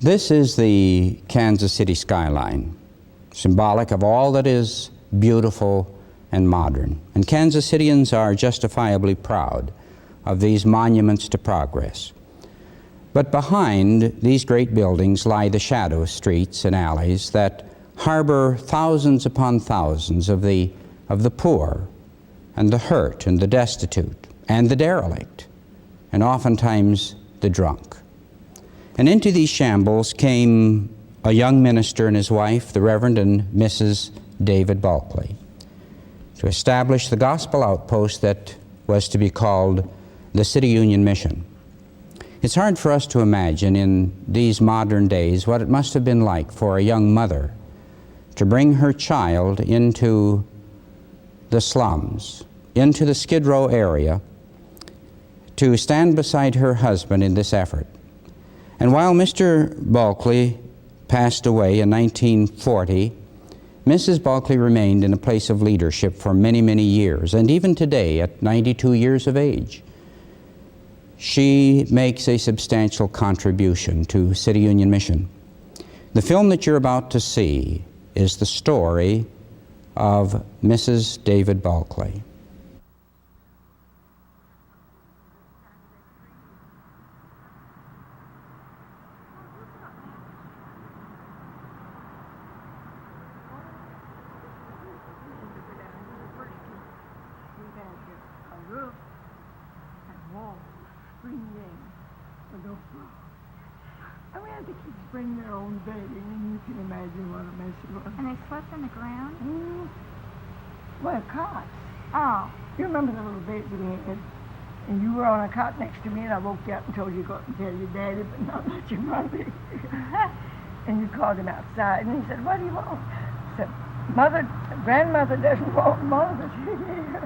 This is the Kansas City skyline, symbolic of all that is beautiful and modern. And Kansas Cityans are justifiably proud of these monuments to progress. But behind these great buildings lie the shadow streets and alleys that harbor thousands upon thousands of the poor and the hurt and the destitute and the derelict and oftentimes the drunk. And into these shambles came a young minister and his wife, the Reverend and Mrs. David Bulkley, to establish the gospel outpost that was to be called the City Union Mission. It's hard for us to imagine in these modern days what it must have been like for a young mother to bring her child into the slums, into the Skid Row area, to stand beside her husband in this effort. And while Mr. Bulkley passed away in 1940, Mrs. Bulkley remained in a place of leadership for many, many years. And even today, at 92 years of age, she makes a substantial contribution to City Union Mission. The film that you're about to see is the story of Mrs. David Bulkley. Bring their own bedding, and you can imagine what a mess it was. And they slept on the ground? Well, cots. Oh. You remember the little bed we had? And you were on a cot next to me, and I woke you up and told you to go up and tell your daddy, but not let your mother. And you called him outside, and he said, "What do you want?" I said, "Mother, grandmother doesn't want mother here."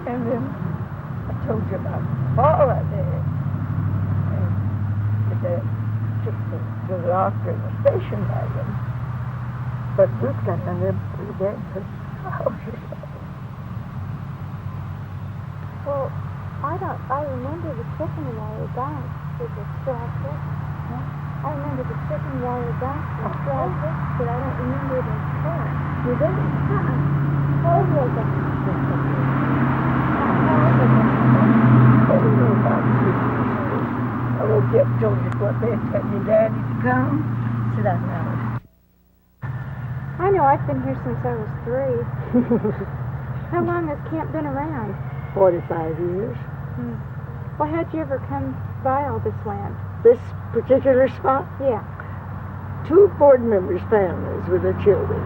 And then I told you about Paul right there. And the took the doctor in the station wagon. But Ruth got down there pretty bad for houses. Well, I remember the chicken wire bank was a structure. I remember the chicken wire bank was a structure, but I don't remember the current. You didn't? How was it? I woke you up and told you what they had got your daddy to come. Said I know. I know, I've been here since I was 3. How long has camp been around? 45 years. Well, how'd you ever come by all this land? This particular spot? Yeah. 2 board members' families with their children.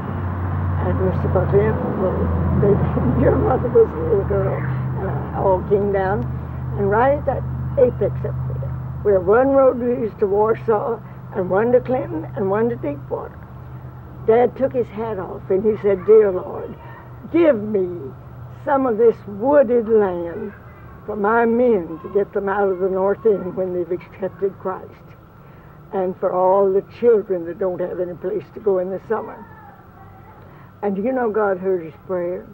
And Mr. Buckley and your mother was a little girl. And I all came down. And right at that apex up there, where one road leads to Warsaw, and one to Clinton, and one to Deepwater, Dad took his hat off and he said, "Dear Lord, give me some of this wooded land for my men to get them out of the North End when they've accepted Christ, and for all the children that don't have any place to go in the summer." And you know, God heard his prayer.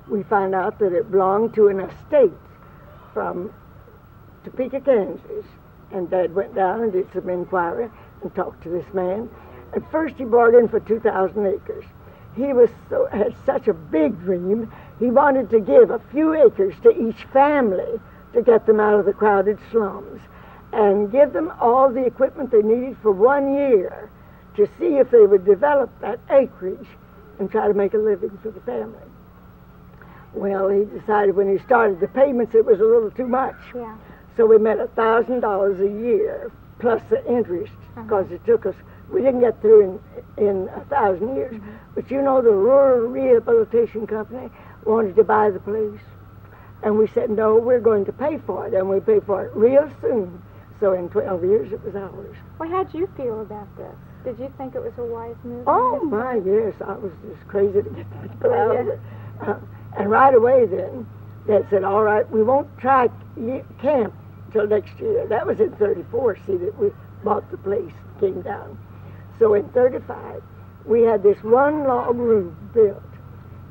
We find out that it belonged to an estate from Topeka, Kansas. And Dad went down and did some inquiry and talked to this man. At first he bargained for 2,000 acres. He had such a big dream, he wanted to give a few acres to each family to get them out of the crowded slums and give them all the equipment they needed for 1 year to see if they would develop that acreage and try to make a living for the family. Well, he decided when he started the payments it was a little too much. Yeah. So we met $1,000 a year plus the interest, because it took us, we didn't get through in 1,000 years. But you know, the Rural Rehabilitation Company wanted to buy the place. And we said, "No, we're going to pay for it." And we paid for it real soon. So in 12 years, it was ours. Well, how'd you feel about this? Did you think it was a wise move? Oh, my, yes. I was just crazy to get the people out of it. And right away then, Dad said, "All right, we won't try camp till next year." That was in 34, see, that we bought the place, came down. So in 35, we had this one log room built,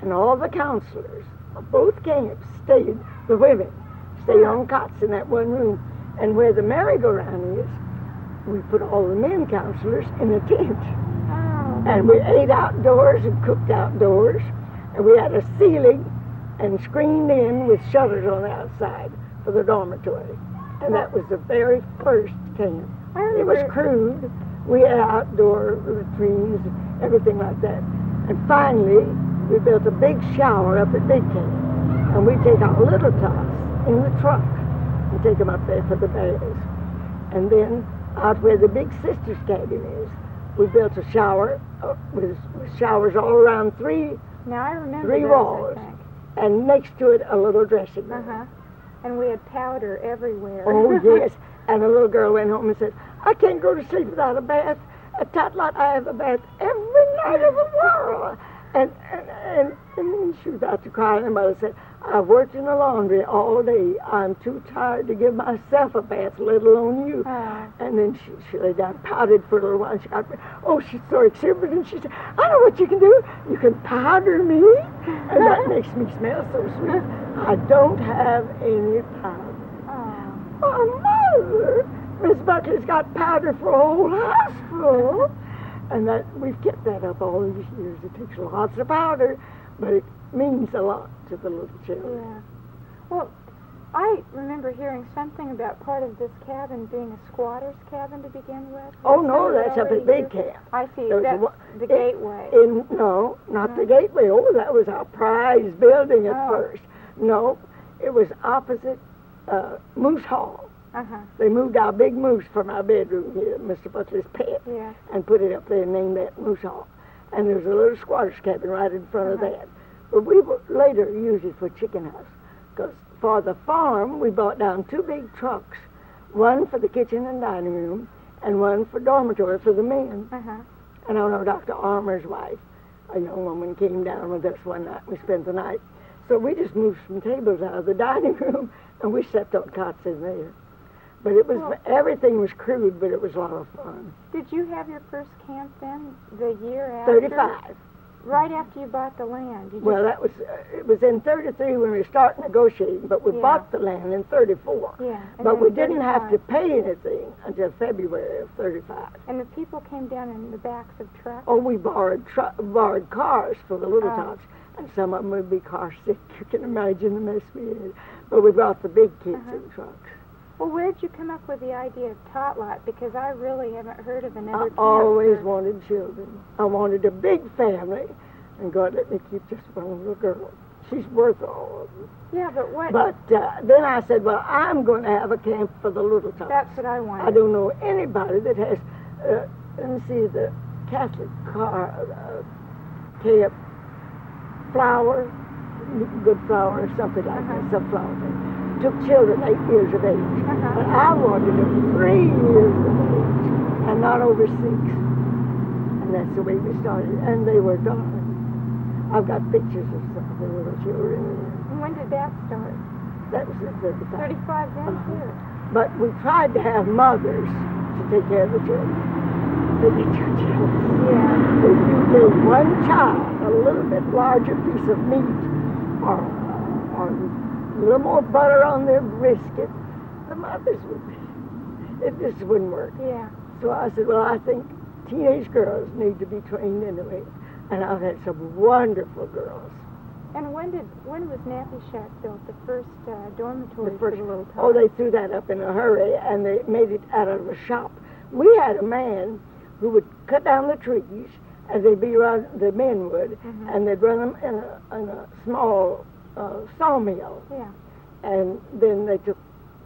and all the counselors of both camps stayed, the women stayed on cots in that one room. And where the merry-go-round is, we put all the men counselors in a tent. Oh. And we ate outdoors and cooked outdoors. And we had a ceiling and screened in with shutters on the outside for the dormitory. And that was the very first camp. It was crude. We had outdoor latrines, everything like that. And finally, we built a big shower up at Big Camp. And we take our little tots in the truck and take them up there for the baths. And then out where the big sister's cabin is, we built a shower with showers all around three walls. I think. And next to it, a little dressing room. Uh-huh. And we had powder everywhere. Oh, yes. And a little girl went home and said, I can't go to sleep without a bath. At Totlot, I have a bath every night of the world. And then she was about to cry, and her mother said, I've worked in the laundry all day. I'm too tired to give myself a bath, let alone you. Oh. And then she lay down, pouted for a little while, and she got, she's so excited, and she said, I know what you can do. You can powder me, and that makes me smell so sweet. I don't have any powder. Oh, Mother, Miss Buckley's got powder for a whole house full. And that we've kept that up all these years. It takes lots of powder, but it means a lot to the little children. Yeah. Well, I remember hearing something about part of this cabin being a squatter's cabin to begin with. Oh, no, that's up at Big Camp. I see. That's the gateway. No, not the gateway. Oh, that was our prize building at first. No, it was opposite Moose Hall. Uh-huh. They moved our big moose from our bedroom here, Mr. Buckley's pet, and put it up there and named that Moose Hall. And there's a little squatter's cabin right in front of that. But we would later use it for chicken house, because for the farm, we brought down two big trucks, one for the kitchen and dining room, and one for dormitory for the men. Uh-huh. And I know Dr. Armour's wife, a young woman, came down with us one night. We spent the night. So we just moved some tables out of the dining room, and we slept on cots in there. But it was, everything was crude, but it was a lot of fun. Did you have your first camp then, the year after? 35. Right after you bought the land? Well, that was, it was in 33 when we started negotiating, but we bought the land in 34. Yeah. But we didn't have to pay anything until February of 35. And the people came down in the backs of trucks? Oh, we borrowed cars for the little tots, and some of them would be car sick. You can imagine the mess we had. But we brought the big kids in trucks. Well, where did you come up with the idea of Totlot? Because I really haven't heard of another camp. I always wanted children. I wanted a big family, and God let me keep just one little girl. She's worth all of them. Yeah, but what? But then I said, well, I'm going to have a camp for the little tots. That's what I wanted. I don't know anybody that has, let me see, the Catholic camp flower, good flower, or something like that, some flower thing. Took children 8 years of age. But I wanted them 3 years of age and not over 6. And that's the way we started. And they were darling. I've got pictures of some of the little children. And when did that start? That was at 35. 35 then, too. But we tried to have mothers to take care of the children. They get too jealous. Yeah. If you gave one child a little bit larger piece of meat or a little more butter on their brisket, the mothers it just wouldn't work. Yeah. So I said, well, I think teenage girls need to be trained anyway. And I've had some wonderful girls. And when was Nappy Shack built, the first dormitory for the little tots? Oh, they threw that up in a hurry, and they made it out of a shop. We had a man who would cut down the trees, and they'd be run, the men would, and they'd run them in a small sawmill. Yeah. And then they took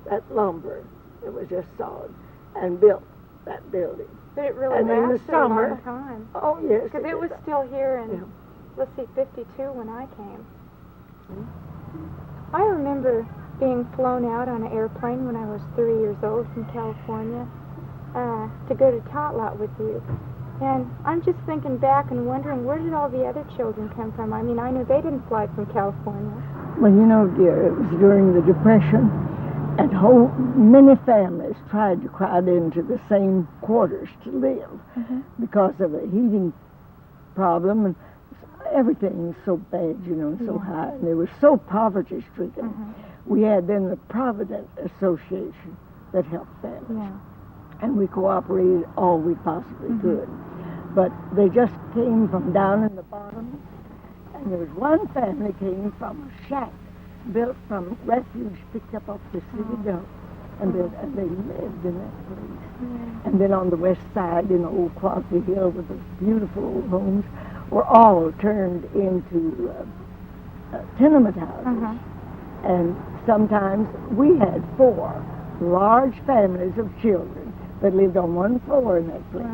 that lumber, it was just sawed, and built that building. But it really and in the lasted summer, a long time. Oh, yes. Because it was still here in, let's see, 52 when I came. I remember being flown out on an airplane when I was 3 years old from California to go to Totlot with you. And I'm just thinking back and wondering, where did all the other children come from? I mean, I know they didn't fly from California. Well, you know, dear, it was during the Depression, and many families tried to crowd into the same quarters to live because of a heating problem, and everything was so bad, you know, and so high, and they were so poverty-stricken. We had then the Provident Association that helped families. Yeah. and we cooperated all we possibly could. But they just came from down in the bottom, and there was one family came from a shack built from refuge picked up off the city dump, and they lived in that place. And then on the west side, in Old Quality Hill, with those beautiful old homes, were all turned into tenement houses. And sometimes we had 4 large families of children that lived on one floor in that place.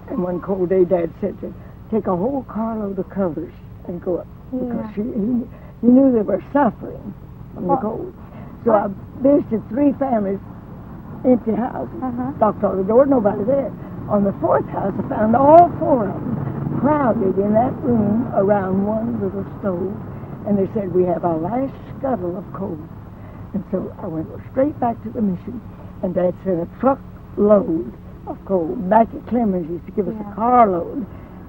And one cold day, Dad said to take a whole carload of covers and go up, because he knew they were suffering from the cold. So I visited 3 families, empty houses, knocked on the door, nobody there. On the 4th house, I found all 4 of them crowded in that room around one little stove, and they said, we have our last scuttle of coal. And so I went straight back to the mission, and Dad sent a truckload of coal. Back at Clemens used to give us a carload.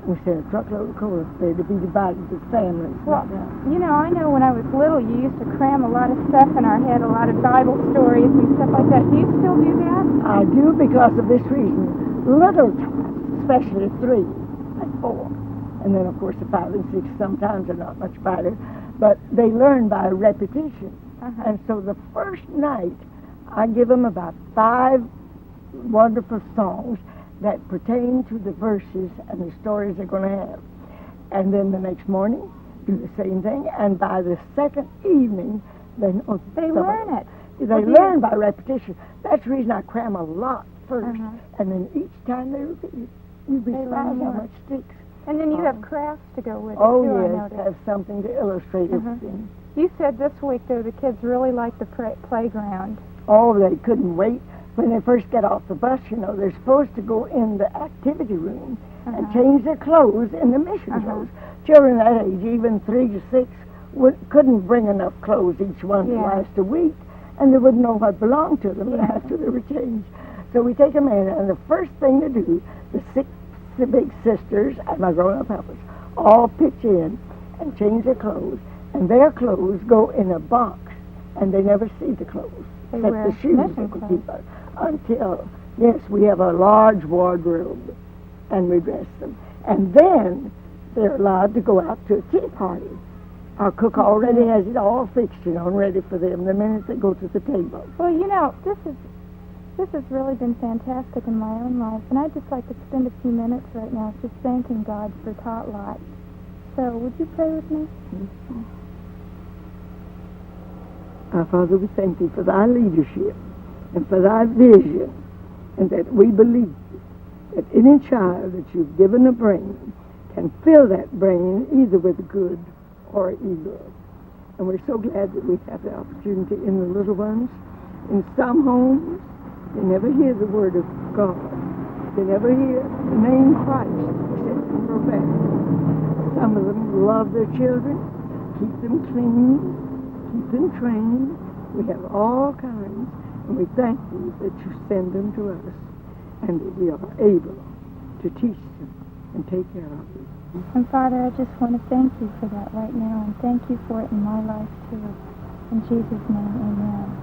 We sent a truckload of coal up there to be divided with families. Well, you know, I know when I was little, you used to cram a lot of stuff in our head, a lot of Bible stories and stuff like that. Do you still do that? I do, because of this reason. Little times, especially 3 and 4. And then, of course, the 5 and 6 sometimes are not much better. But they learn by repetition. And so the first night, I give them about 5 wonderful songs that pertain to the verses and the stories they're going to have. And then the next morning, do the same thing. And by the second evening, they learn it. They learn by repetition. That's the reason I cram a lot first. And then each time they repeat it, you'd be surprised how much sticks. And then you have crafts to go with it, oh, too, yes, I noticed. have something to illustrate everything. You said this week, though, the kids really like the playground. Oh, they couldn't wait. When they first get off the bus, you know, they're supposed to go in the activity room and change their clothes in the mission clothes. Children that age, even 3 to 6, couldn't bring enough clothes each one to last a week, and they wouldn't know what belonged to them after they were changed. So we take them in, and the first thing to do, the big sisters and my grown-up helpers all pitch in and change their clothes, and their clothes go in a box, and they never see the clothes. They except wear the shoes mission they clothes. keep on until, yes, we have a large wardrobe, and we dress them. And then they're allowed to go out to a tea party. Our cook already has it all fixed, you know, and ready for them the minute they go to the table. Well, you know, this has really been fantastic in my own life, and I'd just like to spend a few minutes right now just thanking God for Tot Lot. So, would you pray with me? Our Father, we thank Thee for Thy leadership and for Thy vision, and that we believe that any child that You've given a brain can fill that brain either with good or evil. And we're so glad that we have the opportunity in the little ones. In some homes, they never hear the word of God. They never hear the name Christ except in profanity. Some of them love their children, keep them clean, keep them trained. We have all kinds, and we thank You that You send them to us, and that we are able to teach them and take care of them. And Father, I just want to thank You for that right now, and thank You for it in my life too. In Jesus' name, amen.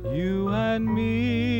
You and me